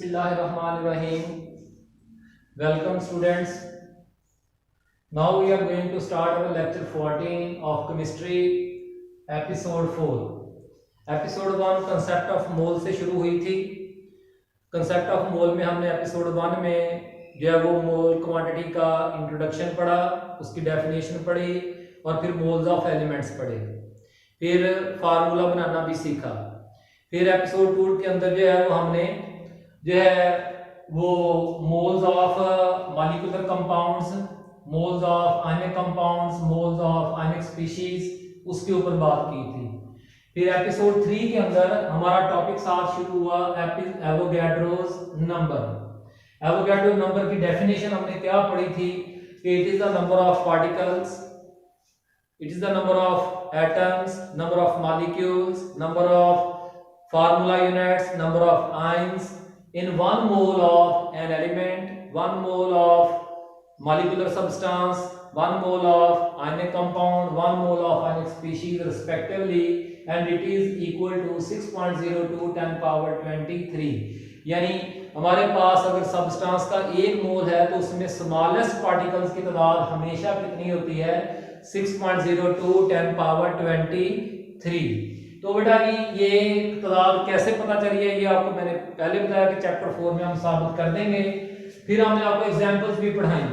Bismillahirrahmanirrahim. Welcome students. Now we are going to start our lecture 14 of chemistry episode 4. Episode 1 concept of mole से शुरू हुई थी. concept of mole में हमने episode 1 में जो है वो मोल क्वांटिटी का इंट्रोडक्शन पढ़ा, उसकी डेफिनेशन पढ़ी और फिर मोल्स ऑफ एलिमेंट्स पढ़े, फिर फार्मूला बनाना भी सीखा. फिर एपिसोड 2 के अंदर जो है वो हमने जो है वो moles of molecular compounds, moles of ionic compounds, moles of ionic species उसके ऊपर बात की थी. फिर एपिसोड 3 के अंदर हमारा टॉपिक साथ शुरू हुआ एवोगैड्रोस नंबर. एवोगैड्रो नंबर की डेफिनेशन हमने क्या पढ़ी थी कि it is the number of particles, it is the number of atoms, number of molecules, number of formula units, number of ions in 1 mole of an element, 1 mole of molecular substance, 1 mole of ionic compound, 1 mole of ionic species respectively, and it is equal to 6.02 10 power 23. यानी हमारे पास अगर substance का 1 मोल है तो उसमें smallest particles की तादाद हमेशा कितनी होती है? 6.02 10 पावर 23. तो बेटा ये तादाद कैसे पता चली है ये आपको मैंने पहले बताया कि चैप्टर 4 में हम साबित कर देंगे. फिर हमने आपको एग्जांपल्स भी पढ़ाई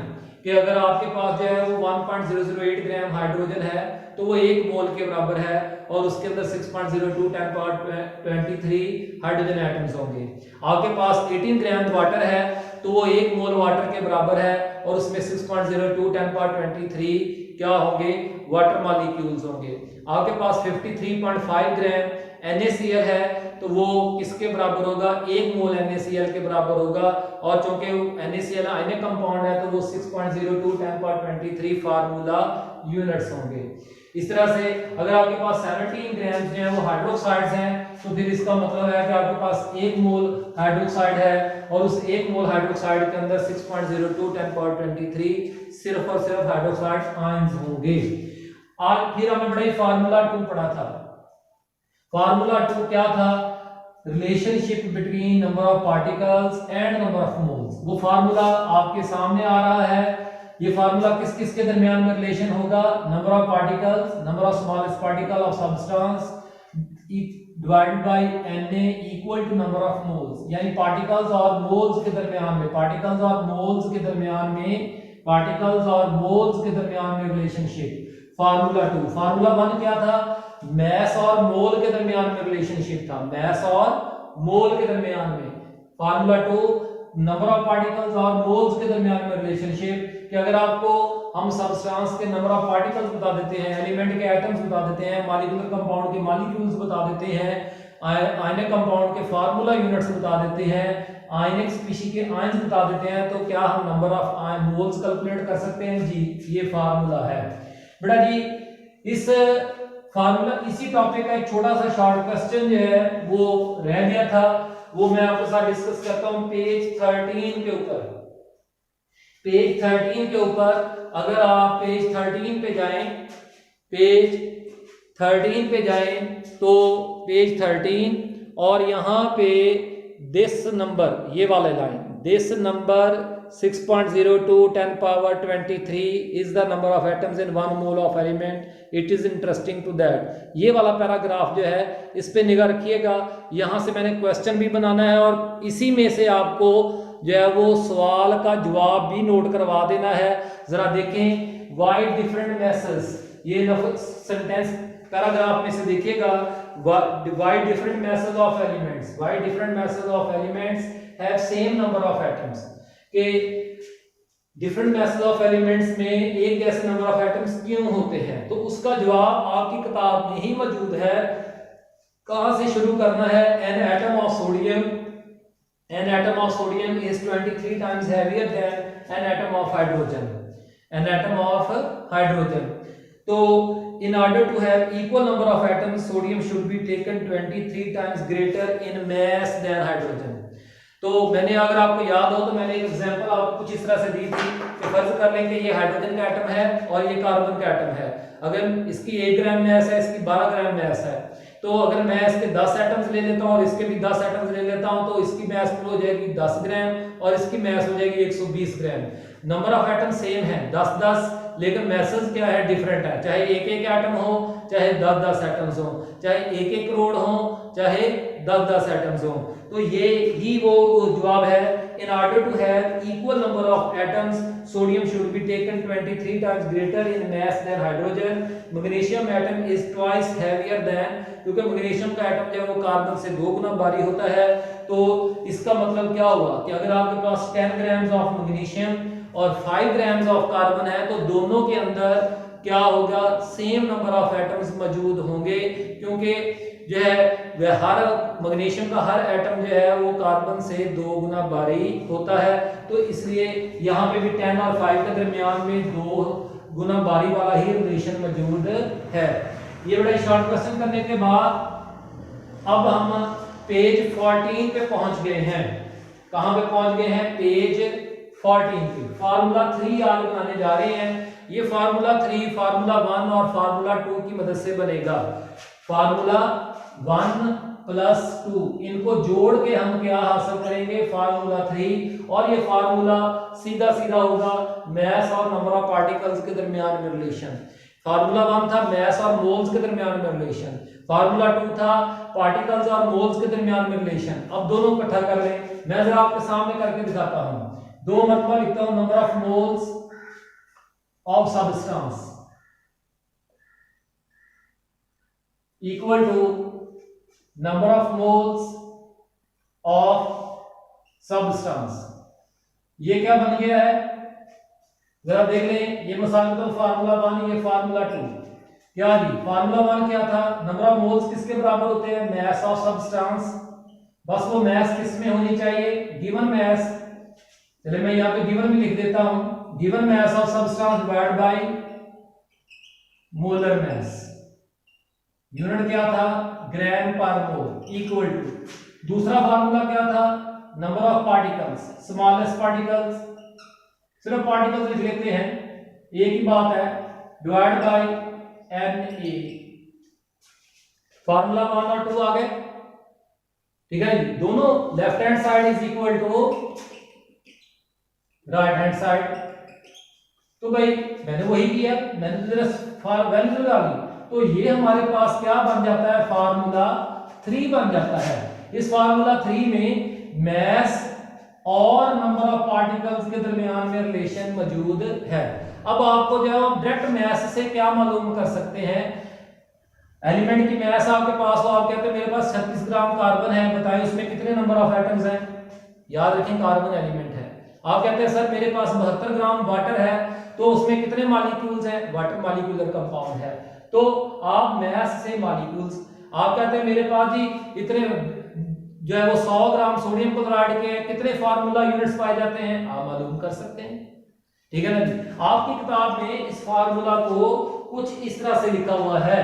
कि अगर आपके पास जो है वो 1.008 ग्राम हाइड्रोजन है तो वो 1 मोल के बराबर है और उसके अंदर 6.02 10 पावर 23 हाइड्रोजन एटम्स होंगे. आपके पास 18 ग्राम वाटर है तो वो 1 मोल वाटर के बराबर है और उसमें 6.02 10 पावर 23 क्या होंगे? वाटर मॉलिक्यूल्स होंगे. आपके पास 53.5 ग्राम NaCl है तो वो किसके बराबर होगा? 1 मोल NaCl के बराबर होगा और चूंकि NaCl आयनिक कंपाउंड है तो वो 6.02 10 पावर 23 फार्मूला यूनिट्स होंगे. इस तरह से अगर आपके पास 17 ग्राम जो है वो हाइड्रोक्साइड्स हैं तो फिर इसका मतलब है कि आपके पास 1 मोल हाइड्रोक्साइड है और उस 1 मोल हाइड्रोक्साइड के अंदर 6.02 10 पावर 23 सिर्फ और सिर्फ हाइड्रोक्साइड आयंस होंगे. और फिर हमने बड़ा फार्मूला 2 पढ़ा था. फार्मूला 2 क्या था? Relationship between number of particles and number of moles. वो फार्मूला आपके सामने आ रहा है. ये फार्मूला किस किस के दरमियान में रिलेशन होगा? Number of particles, number of smallest particle of substance divided by Na equal to number of moles. यानी पार्टिकल्स और मोल्स के दरमियान में, पार्टिकल्स और मोल्स के दरमियान में, पार्टिकल्स और मोल्स के दरमियान में रिलेशनशिप. फार्मूला 2. फार्मूला 1 क्या था? मैस और मोल के दरमियान में रिलेशनशिप था, मैस और मोल के दरमियान में. फार्मूला 2 नंबर ऑफ पार्टिकल्स और मोल्स के दरमियान में रिलेशनशिप कि अगर आपको हम सब्सटेंस के नंबर ऑफ पार्टिकल्स बता देते हैं, एलिमेंट के एटम्स बता देते हैं, मॉलिक्यूलर कंपाउंड के मॉलिक्यूल्स बता देते हैं, आयनिक कंपाउंड के फार्मूला यूनिट्स बता देते हैं, आयनिक स्पीशी के आयंस बता देते हैं, तो क्या हम नंबर ऑफ मोल्स कैलकुलेट कर सकते हैं? जी, ये फार्मूला है. बेटा जी इस फार्मूला इसी टॉपिक का एक छोटा सा शॉर्ट क्वेश्चन जो है वो रह गया था, वो मैं आपके साथ डिस्कस करता हूं पेज 13 के ऊपर. पेज 13 के ऊपर अगर आप पेज 13 पे जाएं, पेज 13 पे जाएं तो पेज 13 और यहां पे दिस नंबर, ये वाला line, this number 6.02 10 power 23 is the number of atoms in 1 mole of element. It is interesting to that. ये वाला पैराग्राफ जो है इस पे निगाह रखिएगा. यहाँ से मैंने क्वेश्चन भी बनाना है और इसी में से आपको जो है वो सवाल का जवाब भी नोट करवा देना है. जरा देखें, why different masses, ये सेंटेंस पैराग्राफ में से देखिएगा. why different masses of elements, why different masses of elements have same number of atoms. कि डिफरेंट मैसेज ऑफ एलिमेंट्स में एक जैसे नंबर ऑफ एटम्स क्यों होते हैं? तो उसका जवाब आपकी किताब में ही मौजूद है. कहां से शुरू करना है? An atom of sodium, an atom of sodium is 23 times heavier than an atom of hydrogen, an atom of hydrogen. तो in order to have equal number of atoms sodium should be taken 23 times greater in mass than hydrogen. तो मैंने अगर आपको याद हो तो मैंने एक एग्जांपल आपको कुछ इस तरह से दी थी कि फर्ज कर लें कि ये हाइड्रोजन का एटम है और ये कार्बन का एटम है. अगर इसकी 1 ग्राम मैस है, इसकी 12 ग्राम मैस है, तो अगर मैं इसके 10 एटम्स ले लेता हूँ और इसके भी 10 एटम्स ले लेता हूँ तो इसकी मास हो जाएगी 10 ग्राम और इसकी मास हो जाएगी 120 ग्राम। नंबर ऑफ एटम सेम है 10-10, लेकिन मैसेज क्या है, डिफरेंट है। चाहे एक एक एटम हो, चाहे 10-10 एटम्स हो, चाहे एक एक करोड़ हो, चाहे 10-10 एटम्स हो। तो ये ही वो जवाब है। In order to have equal number of atoms sodium should be taken 23 times greater in mass than hydrogen. Magnesium atom is twice heavier than, क्योंकि मैग्नीशियम का एटम जो है वो कार्बन से 2 गुना भारी होता है। तो इसका मतलब क्या हुआ कि अगर आपके पास 10 ग्राम्स ऑफ मैग्नीशियम और 5 ग्राम्स ऑफ कार्बन है तो दोनों के अंदर क्या होगा, सेम नंबर ऑफ एटम्स मौजूद होंगे, क्योंकि जो है वह हर मैग्नीशियम का हर एटम जो है वो कार्बन से 2 गुना भारी होता है। तो इसलिए यहाँ पे भी 10 और 5 के दरमियान में 2 गुना भारी वाला ही रिलेशन मौजूद है। ये बड़ा शॉर्ट क्वेश्चन करने के बाद अब हम पेज 14 पे पहुंच गए हैं। कहां पे पहुंच गए हैं? पेज 14 पे। फार्मूला 3 आज बनाने जा रहे हैं। ये फार्मूला 3 फार्मूला 1 और फार्मूला 2 की मदद से बनेगा। फार्मूला 1 प्लस 2 इनको जोड़ के हम क्या हासिल करेंगे? फार्मूला 3। और ये फार्मूला सीधा सीधा होगा मास और नंबर ऑफ पार्टिकल्स के दरमियान में रिलेशन। फार्मूला 1 था मास और मोल्स के दरमियान में रिलेशन, फार्मूला 2 था पार्टिकल्स और मोल्स के दरमियान में रिलेशन। अब दोनों इकट्ठा कर लें। मैं जरा आपके सामने करके दिखाता हूं। 2 मरतबा लिखता हूं number of moles of substance equal to number of moles of substance. ये क्या बन गया है जरा देख लें। ये मिसाल तो फार्मूला 1, ये फार्मूला 2। क्या जी? फार्मूला 1 क्या था? नंबर ऑफ मोल्स किसके बराबर होते हैं? Mass of substance. बस वो मास किस में होनी चाहिए? Given mass. चलिए मैं यहाँ पे गिवन भी लिख देता हूं। Given mass of substance divide by molar mass. Unit क्या था? ग्राम पर मोल इक्वल टू। दूसरा फार्मूला क्या था? Number of particles, smallest particles, सिर्फ पार्टिकल्स लिख लेते हैं, एक ही बात है, डिवाइड बाय Na। फार्मूला 1 और 2 आ गए। ठीक है जी। दोनों left hand side is equal to right hand side. तो भाई मैंने वही किया, मैंने जस्ट वैल्यू लगा ली। तो ये हमारे पास क्या बन जाता है? फार्मूला 3 बन जाता है। इस फार्मूला 3 में मास और नंबर ऑफ पार्टिकल्स के दरमियान में रिलेशन मौजूद है। अब आपको जो डायरेक्ट मास से क्या मालूम कर सकते हैं? एलिमेंट की मास आपके पास हो, आप कहते हैं मेरे पास 36 ग्राम कार्बन है, बताएं उसमें कितने नंबर ऑफ एटम्स हैं? याद रखें कार्बन एलिमेंट है। आप कहते हैं सर मेरे पास 72 ग्राम वाटर है, तो उसमें कितने मॉलिक्यूल्स हैं? वाटर मॉलिक्यूलर कंपाउंड है। तो आप मास से मॉलिक्यूल्स, आप कहते हैं मेरे पास जी इतने जो है वो 100 ग्राम सोडियम क्लोराइड के कितने फार्मूला यूनिट्स पाए जाते हैं? आप मालूम कर सकते हैं। ठीक है ना जी। आपकी किताब में इस फार्मूला को कुछ इस तरह से लिखा हुआ है।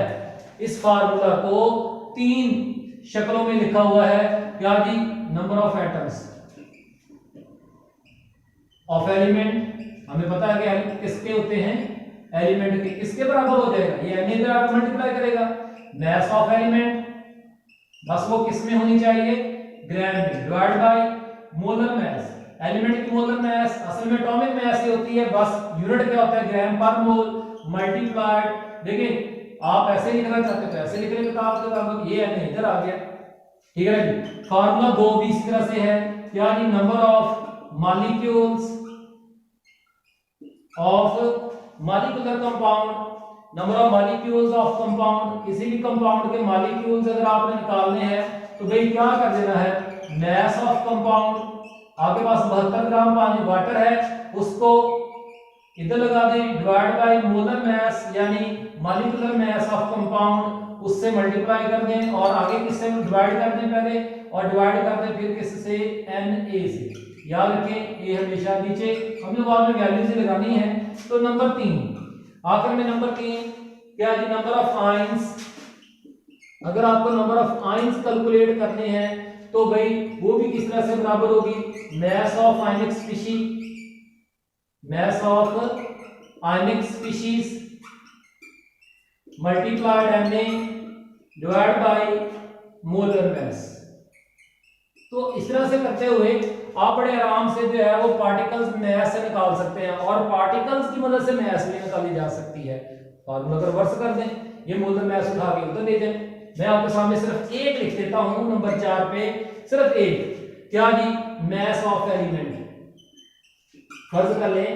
इस फार्मूला को 3 शक्लों में लिखा हुआ है। क्या जी? Number of atoms of element, हमें पता है कि किसके होते हैं? एलिमेंट के। किसके बराबर हो जाएगा? ये n इधर आकर मल्टीप्लाई करेगा। मास ऑफ एलिमेंट बस वो किस में होनी चाहिए? ग्राम में, divide by molar mass. Element की मोलर मास असल में एटॉमिक मास ही होती है, बस यूनिट क्या होता है? ग्राम पर मोल मल्टीप्लाइड। देखिए आप ऐसे लिखना चाहते हो ऐसे लिख रहे किताब के बराबर, ये n इधर आ गया। ठीक है जी। फार्मूला 2 भी इसी तरह से है। क्या जी? Number of molecules of molecular compound, number of molecules of compound. किसी भी कंपाउंड के मॉलिक्यूल्स अगर आपने निकालने हैं तो भाई क्या कर देना है? Mass of compound. आपके पास 72 ग्राम पानी वाटर है, उसको इधर लगा दें, डिवाइड बाय मोलर मास यानी मॉलिक्यूलर मास ऑफ कंपाउंड, उससे मल्टीप्लाई कर दें और आगे किससे डिवाइड कर दें पहले, और डिवाइड कर दें फिर किससे? Na से। याद रखें ये हमेशा नीचे हमने बाद में वैल्यूज लगानी है। तो नंबर 3, आखिर में नंबर 3 क्या जी? Number of ions. अगर आपको नंबर ऑफ आयंस कैलकुलेट करने हैं तो भाई वो भी किस तरह से बराबर होगी? Mass of ionic species, mass of ionic species multiplied Na divide by molar mass. तो इस तरह से करते हुए आप बड़े आराम से जो है वो पार्टिकल्स मास से निकाल सकते हैं और पार्टिकल्स की मदद से मास भी निकाली जा सकती है। फार्मूला रिवर्स कर दें, ये मोलर मास उठा के उधर ले जाएं। मैं आपके सामने सिर्फ एक लिख देता हूं नंबर 4 पे, सिर्फ एक। क्या जी? Mass of element. फर्ज कर लें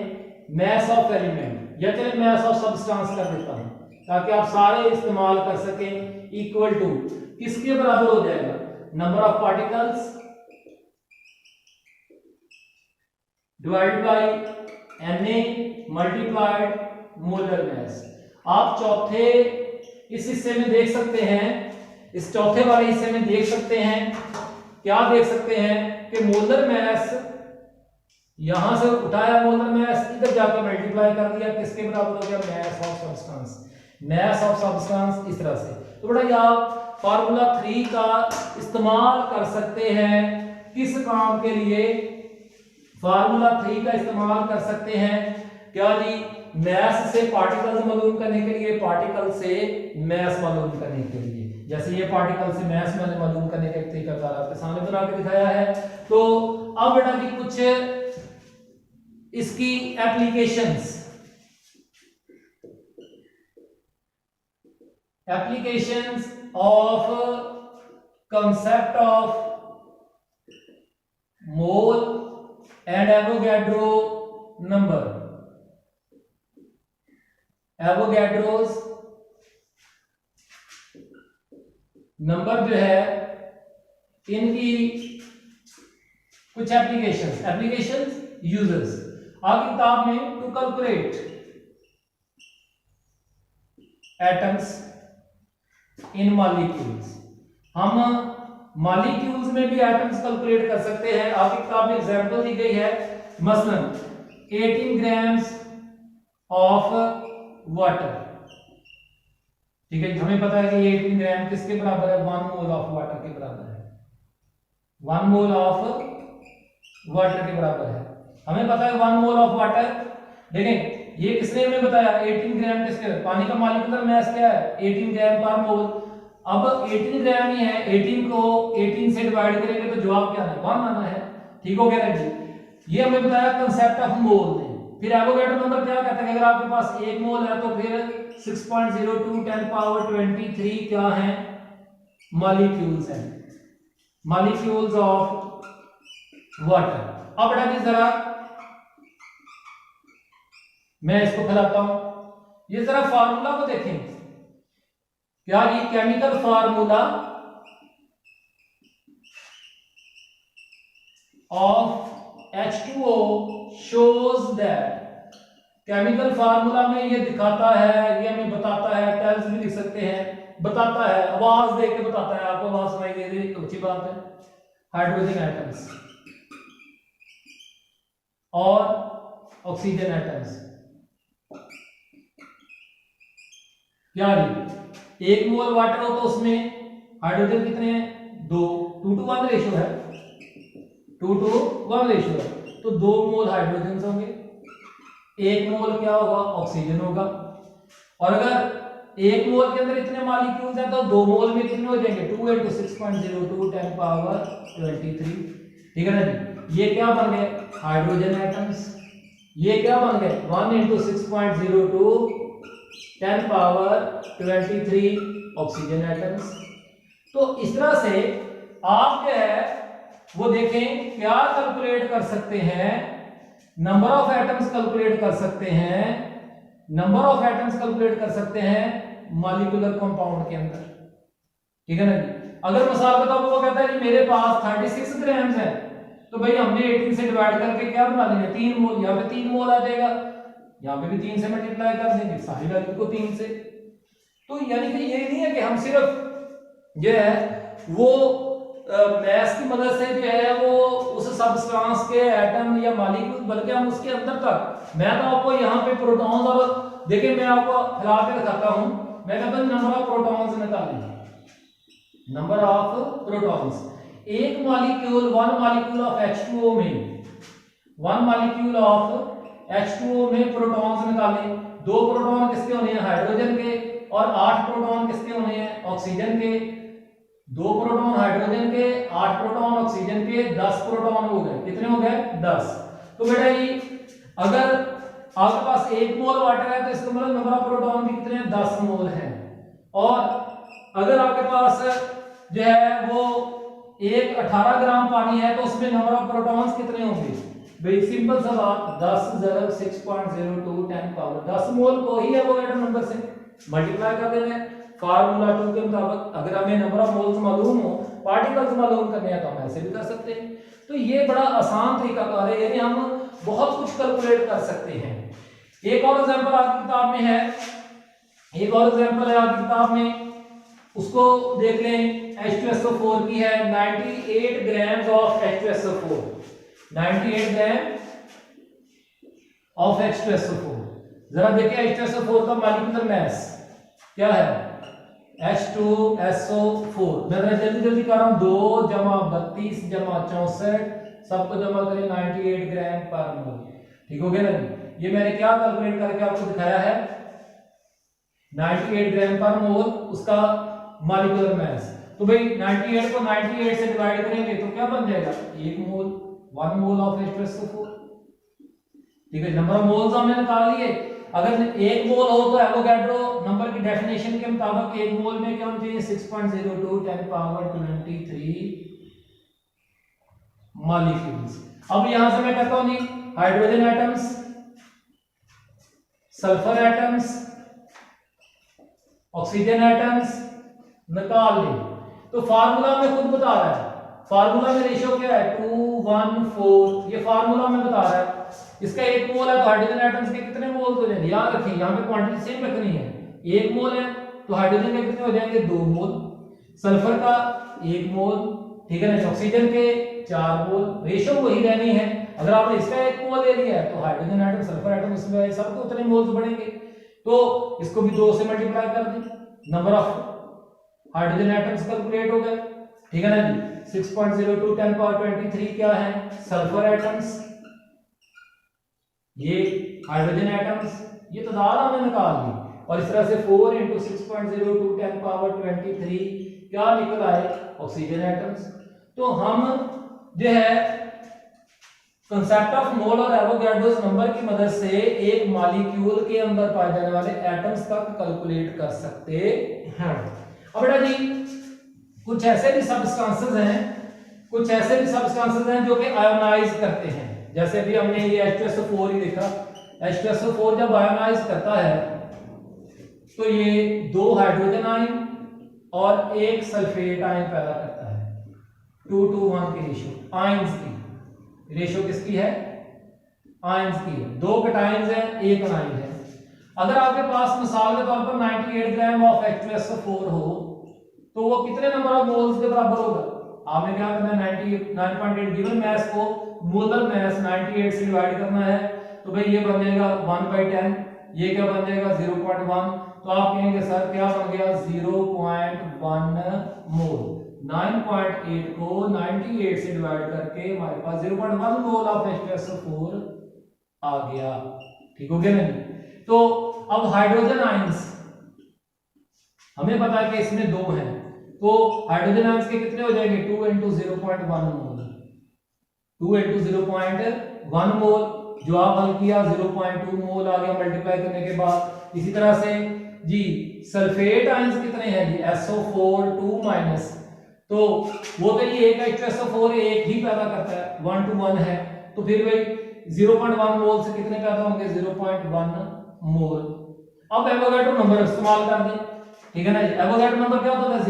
मास ऑफ एलिमेंट, या चले मास ऑफ सब्सटेंस कर देता हूं ताकि आप सारे इस्तेमाल कर सकें। इक्वल टू किसके बराबर हो जाएगा? Number of particles divide by Na multiplied molar mass. आप चौथे इस हिस्से में देख सकते हैं, इस चौथे वाले हिस्से में देख सकते हैं, क्या देख सकते हैं कि मोलर मास यहां से उठाया, मोलर मास इधर जाकर मल्टीप्लाई कर दिया, किसके बराबर हो गया? Mass of substance. Mass of substance इस तरह से। तो बेटा ये आप फार्मूला 3 का इस्तेमाल कर सकते हैं किस काम के लिए? फार्मूला 3 का इस्तेमाल कर सकते हैं क्या जी? मास से पार्टिकल्स मालूम करने के लिए, पार्टिकल से मास मालूम करने के लिए। जैसे ये पार्टिकल से मास मैंने मालूम करने का एक तरीका आपके सामने बना के दिखाया है। तो अब बेटा जी कुछ इसकी applications of concept of mole and Avogadro number. Avogadro's number जो है इनकी कुछ एप्लीकेशंस यूजर्स आपकी किताब में to calculate atoms in molecules. हम मॉलिक्यूल्स में भी एटम्स कैलकुलेट कर सकते हैं। आपकी किताब में एग्जांपल दी गई है, मसलन 18 ग्राम्स ऑफ वाटर। ठीक है, हमें पता है कि 18 ग्राम किसके बराबर है? 1 मोल ऑफ वाटर के बराबर है। 1 मोल ऑफ वाटर के बराबर है। हमें पता है 1 मोल ऑफ वाटर। देखें ये किसने हमें बताया? 18 ग्राम किसके? पानी का मॉलिक्यूलर मास क्या है? 18 ग्राम पर मोल। अब 18 ग्राम ही है, 18 को 18 से डिवाइड करेंगे तो जवाब क्या है? 1 आना है। ठीक हो गया जी। ये हमें बताया कंसेप्ट ऑफ मोल ने। फिर एवोगैड्रो नंबर क्या कहता है? अगर आपके पास 1 मोल है तो फिर 6.02 10 पावर 23 क्या है? मॉलिक्यूल्स हैं, मॉलिक्यूल्स ऑफ वाटर। अब बेटा जी जरा मैं इसको फैलाता हूं, ये जरा फार्मूला को देखें। क्या ये chemical formula of H2O shows that, chemical formula में ये दिखाता है, ये हमें बताता है, टेल्स भी लिख सकते हैं, बताता है, आवाज दे के बताता है। आपको आवाज सुनाई दे रही है तो अच्छी बात है। हाइड्रोजन एटम्स और ऑक्सीजन एटम्स। क्या जी? 1 मोल वाटर हो तो उसमें हाइड्रोजन कितने हैं? 2, 2 to 1 रेशियो है, 2 to 1 रेशियो है। तो 2 मोल हाइड्रोजन होंगे, 1 मोल क्या होगा? ऑक्सीजन होगा। और अगर 1 मोल के अंदर इतने मॉलिक्यूल्स हैं तो 2 मोल में कितने हो जाएंगे? 2 into 6.02 10 पावर 23। ठीक है ना जी? ये क्या बन गए? Hydrogen atoms. ये क्या बन गए? 1 into 6.02 10 पावर 23 ऑक्सीजन एटम्स। तो इस तरह से आप जो है वो देखें क्या कैलकुलेट कर सकते हैं? नंबर ऑफ एटम्स कैलकुलेट कर सकते हैं, नंबर ऑफ एटम्स कैलकुलेट कर सकते हैं मॉलिक्यूलर कंपाउंड के अंदर। ठीक है ना जी? अगर मिसाल के तौर पर वो कहता है कि मेरे पास 36 ग्राम्स है तो भाई हमने 18 से डिवाइड करके क्या बना लेंगे? 3 मोल। यहाँ पे 3 मोल आ जाएगा, यहाँ पे भी 3 से मल्टीप्लाई कर देंगे सारी वैल्यू को 3 से। तो यानी कि ये नहीं है कि हम सिर्फ जो है वो मैथ्स की मदद से जो है वो उस सब्सटेंस के एटम या मॉलिक्यूल, बल्कि हम उसके अंदर तक। मैं तो आपको यहाँ पे प्रोटॉन्स, और देखिए मैं आपको फैला के दिखाता हूँ। मैं कहता हूँ नंबर ऑफ प्रोटॉन्स निकालें, नंबर ऑफ प्रोटॉन्स। एक मॉलिक्यूल, 1 मॉलिक्यूल ऑफ H2O में, 1 मॉलिक्यूल ऑफ H2O में प्रोटॉन्स निकालें। 2 प्रोटॉन किसके होने हैं? हाइड्रोजन के, और 8 प्रोटॉन किसके होने हैं, ऑक्सीजन के, 2 प्रोटॉन हाइड्रोजन के, 8 प्रोटॉन ऑक्सीजन के, 10 प्रोटॉन हो गए, कितने हो गए 10। तो बेटा ये अगर आपके पास 1 मोल वाटर है तो इसका मतलब नंबर ऑफ प्रोटॉन भी कितने हैं, 10 मोल है। और अगर आपके पास जो है वो 18 ग्राम पानी है तो उसमें नंबर ऑफ प्रोटॉन्स कितने होंगे, भाई सिंपल सा बात, 10 × 6.02 10 पावर 10 मोल को ही एवोगैड्रो नंबर से मल्टीप्लाई कर देना है फार्मूला 2 के मुताबिक। अगर हमें नंबर ऑफ मोल्स मालूम हो, पार्टिकल्स मालूम करने हैं तो हम ऐसे भी कर सकते हैं। तो ये बड़ा आसान तरीका कार है, यानी हम बहुत कुछ कैलकुलेट कर सकते हैं। एक और एग्जांपल आपकी किताब में है, एक और एग्जांपल है आपकी किताब में, उसको देख लें। H2SO4 की है, 98 grams of H2SO4, 98 gram of H2SO4। जरा देखिए H2SO4 का मॉलिक्यूलर मास क्या है, H2SO4। मैं जल्दी जल्दी कर रहा हूं, 2 जमा 32 जमा 64 सबको जमा करें 98 ग्राम पर मोल। ठीक हो गया ना जी। ये मैंने क्या कैलकुलेट करके आपको दिखाया है, 98 ग्राम पर मोल उसका मॉलिक्यूलर मास। तो भाई 98 को 98 से डिवाइड करेंगे तो क्या बन जाएगा, 1 मोल, 1 मोल ऑफ H2SO4। ठीक है, नंबर ऑफ मोल्स हमने निकाल लिए। अगर 1 मोल हो तो एवोगैड्रो नंबर की डेफिनेशन के मुताबिक 1 मोल में क्या होना चाहिए, 6.02 10 पावर 23 मॉलिक्यूल्स। अब यहां से मैं कहता हूं नहीं, hydrogen atoms, sulphur atoms, oxygen atoms निकाल ले। तो फार्मूला में खुद बता रहा है, फार्मूला में रेशियो क्या है 2:1:4, ये फार्मूला में बता रहा है। इसका 1 मोल है तो हाइड्रोजन एटम्स के कितने मोल हो जाएंगे, याद रखिए यहां पे क्वांटिटी सेम रखनी है। 1 मोल है तो हाइड्रोजन के कितने हो जाएंगे, 2 मोल, सल्फर का 1 मोल, ठीक है ना, ऑक्सीजन के 4 मोल, रेशियो वही रहनी है। अगर आपने इसका 1 मोल ले लिया है तो हाइड्रोजन एटम, सल्फर एटम इसमें सबको उतने मोल्स बढ़ेंगे। तो इसको भी 2 से मल्टीप्लाई कर दें, number of hydrogen atoms calculate हो गए। ठीक है ना जी। 6.02 10 पावर 23 क्या है, सल्फर एटम्स, ये हाइड्रोजन एटम्स, ये तादाद हमने निकाल ली। और इस तरह से 4 × 6.02 10 पावर 23 क्या निकल आए, ऑक्सीजन एटम्स। तो हम जो है कंसेप्ट ऑफ मोल और एवोगैड्रोस नंबर की मदद से एक मॉलिक्यूल के अंदर पाए जाने वाले एटम्स तक कैलकुलेट कर सकते हैं। अब बेटा जी कुछ ऐसे भी सब्सटेंसेस हैं, कुछ ऐसे भी सब्सटेंसेस हैं जो कि आयोनाइज करते हैं। जैसे अभी हमने ये H2SO4 ही देखा, H2SO4 जब आयोनाइज करता है तो ये 2 हाइड्रोजन आयन और 1 सल्फेट आयन पैदा करता है, 2:1 की रेशियो, आयंस की रेशियो किसकी है, आयंस की है। 2 कैटायंस हैं, 1 आयन है। अगर आपके पास मिसाल के तौर पर 98 ग्राम ऑफ H2SO4 हो तो वो कितने नंबर ऑफ मोल्स के बराबर होगा, आपने क्या करना है, 9.8 गिवन मास को मोलर मास 98 से डिवाइड करना है। तो भाई ये बन जाएगा 1/10, ये क्या बन जाएगा 0.1। तो आप कहेंगे सर क्या बन गया, 0.1 मोल। 9.8 को 98 से डिवाइड करके हमारे पास 0.1 मोल ऑफ H2SO4 आ गया। ठीक हो गया नहीं। तो अब हाइड्रोजन आयंस हमें पता है कि इसमें 2 हैं, तो हाइड्रोजन आयंस के कितने हो जाएंगे, 2 × 0.1 मोल, 2 × 0.1 मोल। जो आप हल किया 0.2 मोल आ गया मल्टीप्लाई करने के बाद। इसी तरह से जी सल्फेट आयंस कितने हैं जी, SO4 2-, तो वो तो ये एक H2SO4 एक ही पैदा करता है, 1:1 है। तो फिर भाई 0.1 मोल से कितने पैदा होंगे, 0.1 मोल। अब एवोगैड्रो नंबर इस्तेमाल कर दें, ठीक है ना जी। एवोगैड्रो नंबर क्या होता है,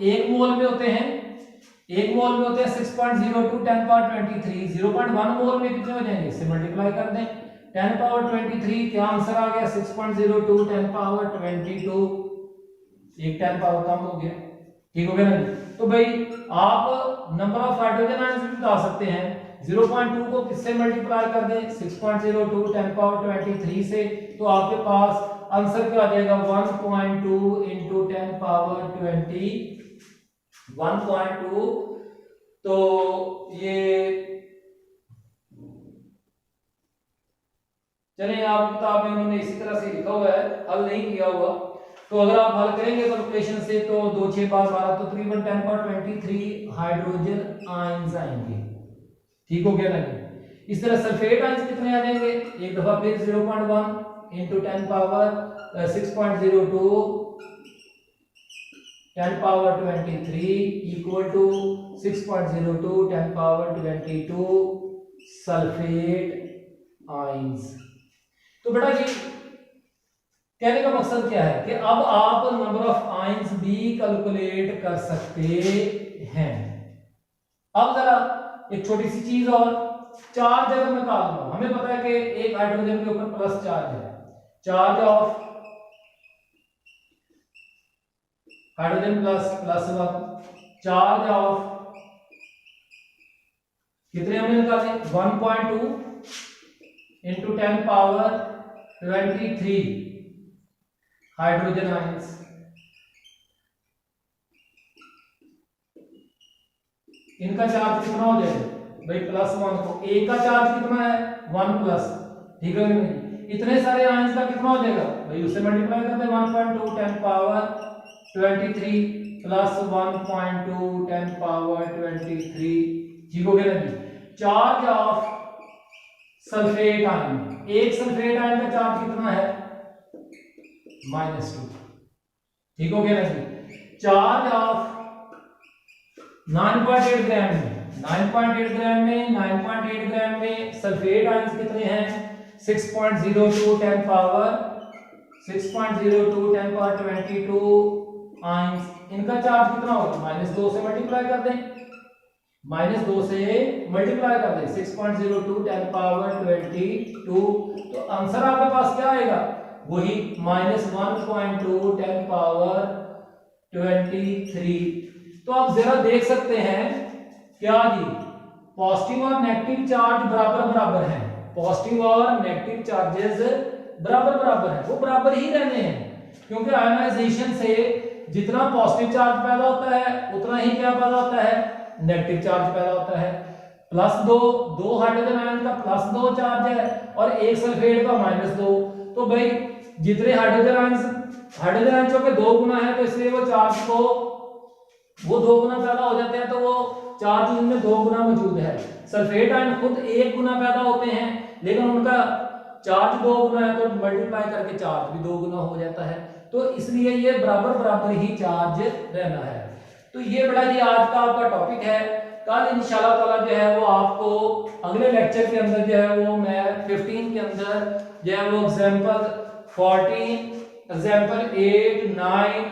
1 मोल में होते हैं, 1 मोल में होते हैं 6.02 10 पावर 23, 0.1 मोल में कितने हो जाएंगे, इससे मल्टीप्लाई कर दें 10 पावर 23, क्या आंसर आ गया 6.02 10 पावर 22, एक 10 पावर कम हो गया। ठीक हो गया ना। तो भाई आप नंबर ऑफ हाइड्रोजन आयंस भी बता सकते हैं, 0.2 को किससे मल्टीप्लाई कर दें, 6.02 10 पावर 23 से, तो आपके पास आंसर क्या आ जाएगा, 1.2 × 10 पावर 20, 1.2। तो ये चलिए आप किताब में उन्होंने इसी तरह से लिखा हुआ है, हल नहीं किया हुआ। तो अगर आप हल करेंगे कैलकुलेशन से तो 2 6 12 12 तो तकरीबन 10 पावर 23 हाइड्रोजन आयंस आएंगे। ठीक हो गया ना जी। इस तरह सल्फेट आयंस कितने आ जाएंगे, एक दफा फिर 0.1 into 10 power 6.02 10 power 23 equal to 6.02 10 power 22 sulphate ions. तो बेटा जी कहने का मकसद क्या है कि अब आप नंबर ऑफ आयंस भी कैलकुलेट कर सकते हैं। अब जरा एक छोटी सी चीज और, चार्ज अगर मैं निकाल लूं, हमें पता है कि एक हाइड्रोजन के ऊपर प्लस चार्ज है, charge of hydrogen plus 1, charge of कितने हमने निकाले 1.2 इंटू 10 पावर 23 हाइड्रोजन आयंस। इनका चार्ज कितना हो जाएगा भाई +1, तो ए का चार्ज कितना है 1 प्लस, ठीक है नहीं, इतने सारे आयंस का कितना हो जाएगा भाई उससे मल्टीप्लाई करते हैं 1.2 10 पावर 23 प्लस 1.2 10 पावर 23, ठीक हो गया ना जी। चार्ज ऑफ सल्फेट आयन, एक सल्फेट आयन का चार्ज कितना है -2, ठीक हो गया ना जी। चार्ज ऑफ 9.8 ग्राम में 9.8 ग्राम में सल्फेट आयंस कितने हैं 6.02 10 पावर 22 आयंस। इनका चार्ज कितना होगा -2 से मल्टीप्लाई कर दें, -2 से मल्टीप्लाई कर दें 6.02 10 पावर 22, तो आंसर आपके पास क्या आएगा वही -1.2 10 पावर 23। तो आप जरा देख सकते हैं क्या जी पॉजिटिव और नेगेटिव चार्ज बराबर बराबर हैं, पॉजिटिव और नेगेटिव चार्जेस बराबर बराबर हैं, वो बराबर ही रहने हैं, क्योंकि आयनाइजेशन से जितना पॉजिटिव चार्ज पैदा होता है उतना ही क्या पैदा होता है नेगेटिव चार्ज पैदा होता है। +2 हाइड्रोजन आयन का +2 चार्ज है और एक सल्फेट का -2, तो भाई जितने हाइड्रोजन आयंस के 2 गुना है तो इसलिए वो चार्ज को वो 2 गुना पैदा हो जाते हैं, तो वो चार्ज उनमें 2 गुना मौजूद है। सल्फेट आयन खुद 1 गुना पैदा होते हैं लेकिन उनका चार्ज 2 गुना है, तो मल्टीप्लाई करके चार्ज भी 2 गुना हो जाता है, तो इसलिए ये बराबर बराबर ही चार्ज रहना है। तो ये बड़ा जी आज का आपका टॉपिक है। कल इंशाल्लाह ताला जो है वो आपको अगले लेक्चर के अंदर जो है वो मैं 15 के अंदर जो है वो एग्जांपल 14 एग्जांपल 8 9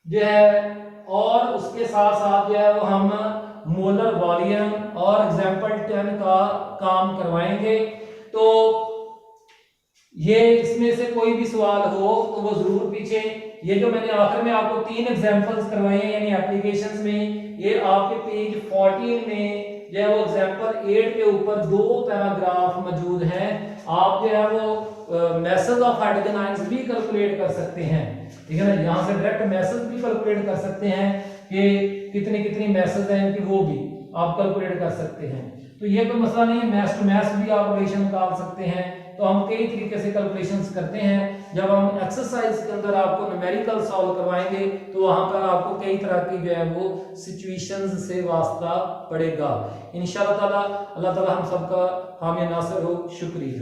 जो है और उसके साथ साथ जो है वो हम मोलर वॉल्यूम और एग्जांपल 10 का काम करवाएंगे। तो ये इसमें से कोई भी सवाल हो तो वो जरूर पीछे, ये जो मैंने आखिर में आपको 3 एग्जांपल्स करवाए हैं यानी एप्लीकेशंस में, ये आपके पेज 14 में जो है वो एग्जांपल 8 के ऊपर 2 पैराग्राफ मौजूद हैं। आप जो है वो मैसेज ऑफ हाइड्रोजन आयंस भी कैलकुलेट कर सकते हैं, ठीक है ना, यहाँ से डायरेक्ट मैसेज भी कैलकुलेट कर सकते हैं कि कितनी कितनी मैसेज हैं कि वो भी आप कैलकुलेट कर सकते हैं। तो ये कोई मसला नहीं है, मैथ टू मैथ भी आप रिलेशन निकाल सकते हैं। तो हम कई तरीके से कैलकुलेशंस करते हैं। जब हम एक्सरसाइज के अंदर आपको न्यूमेरिकल सॉल्व करवाएंगे तो वहां पर आपको कई तरह की जो है वो सिचुएशंस से वास्ता पड़ेगा। इंशाअल्लाह ताला अल्लाह ताला हम सबका हामी नासिर हो। शुक्रिया।